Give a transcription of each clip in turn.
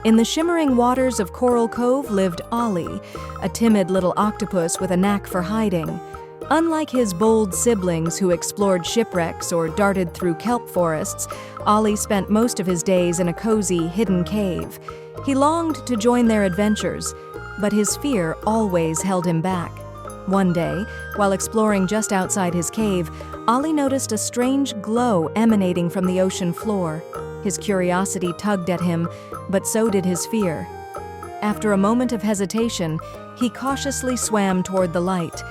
In the shimmering waters of Coral Cove lived Ollie, a timid little octopus with a knack for hiding. Unlike his bold siblings who explored shipwrecks or darted through kelp forests, Ollie spent most of his days in a cozy, hidden cave. He longed to join their adventures, but his fear always held him back. One day, while exploring just outside his cave, Ollie noticed a strange glow emanating from the ocean floor. His curiosity tugged at him, but so did his fear. After a moment of hesitation, he cautiously swam toward the light.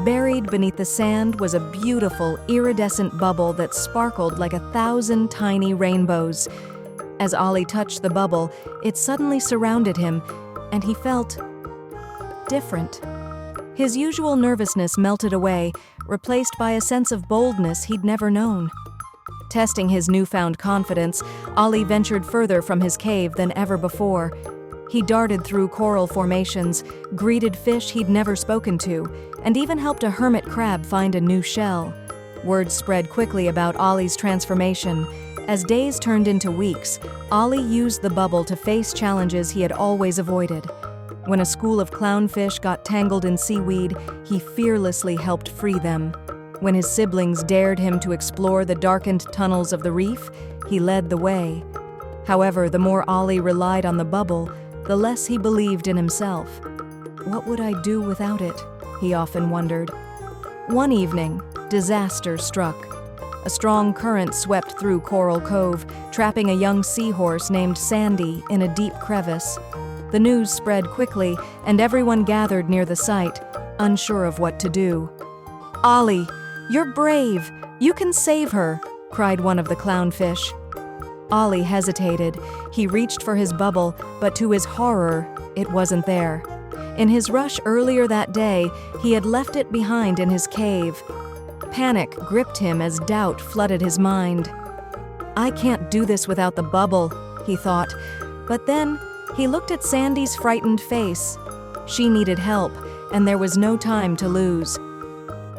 Buried beneath the sand was a beautiful, iridescent bubble that sparkled like 1,000 tiny rainbows. As Ollie touched the bubble, it suddenly surrounded him, and he felt different. His usual nervousness melted away, replaced by a sense of boldness he'd never known. Testing his newfound confidence, Ollie ventured further from his cave than ever before. He darted through coral formations, greeted fish he'd never spoken to, and even helped a hermit crab find a new shell. Word spread quickly about Ollie's transformation. As days turned into weeks, Ollie used the bubble to face challenges he had always avoided. When a school of clownfish got tangled in seaweed, he fearlessly helped free them. When his siblings dared him to explore the darkened tunnels of the reef, he led the way. However, the more Ollie relied on the bubble, the less he believed in himself. What would I do without it? He often wondered. One evening, disaster struck. A strong current swept through Coral Cove, trapping a young seahorse named Sandy in a deep crevice. The news spread quickly, and everyone gathered near the site, unsure of what to do. "Ollie, you're brave! You can save her!" cried one of the clownfish. Ollie hesitated. He reached for his bubble, but to his horror, it wasn't there. In his rush earlier that day, he had left it behind in his cave. Panic gripped him as doubt flooded his mind. "I can't do this without the bubble," he thought. But then, he looked at Sandy's frightened face. She needed help, and there was no time to lose.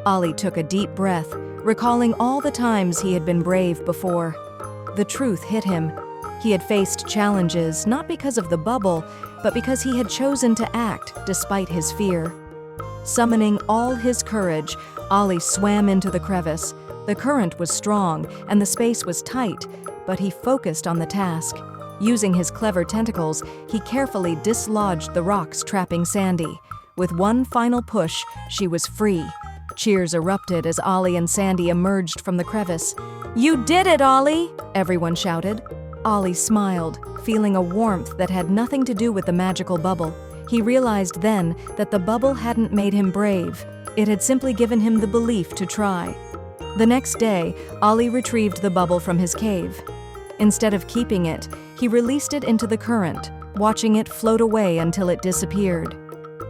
Ollie took a deep breath, recalling all the times he had been brave before. The truth hit him. He had faced challenges not because of the bubble, but because he had chosen to act despite his fear. Summoning all his courage, Ollie swam into the crevice. The current was strong and the space was tight, but he focused on the task. Using his clever tentacles, he carefully dislodged the rocks trapping Sandy. With one final push, she was free. Cheers erupted as Ollie and Sandy emerged from the crevice. "You did it, Ollie!" everyone shouted. Ollie smiled, feeling a warmth that had nothing to do with the magical bubble. He realized then that the bubble hadn't made him brave. It had simply given him the belief to try. The next day, Ollie retrieved the bubble from his cave. Instead of keeping it, he released it into the current, watching it float away until it disappeared.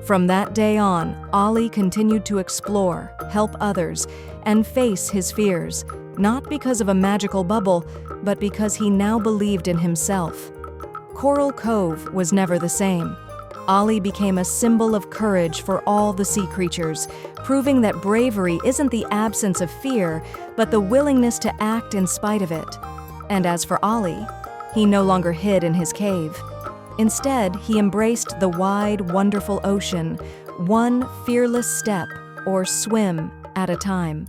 From that day on, Ollie continued to explore, help others, and face his fears, not because of a magical bubble, but because he now believed in himself. Coral Cove was never the same. Ollie became a symbol of courage for all the sea creatures, proving that bravery isn't the absence of fear, but the willingness to act in spite of it. And as for Ollie, he no longer hid in his cave. Instead, he embraced the wide, wonderful ocean, one fearless step or swim at a time.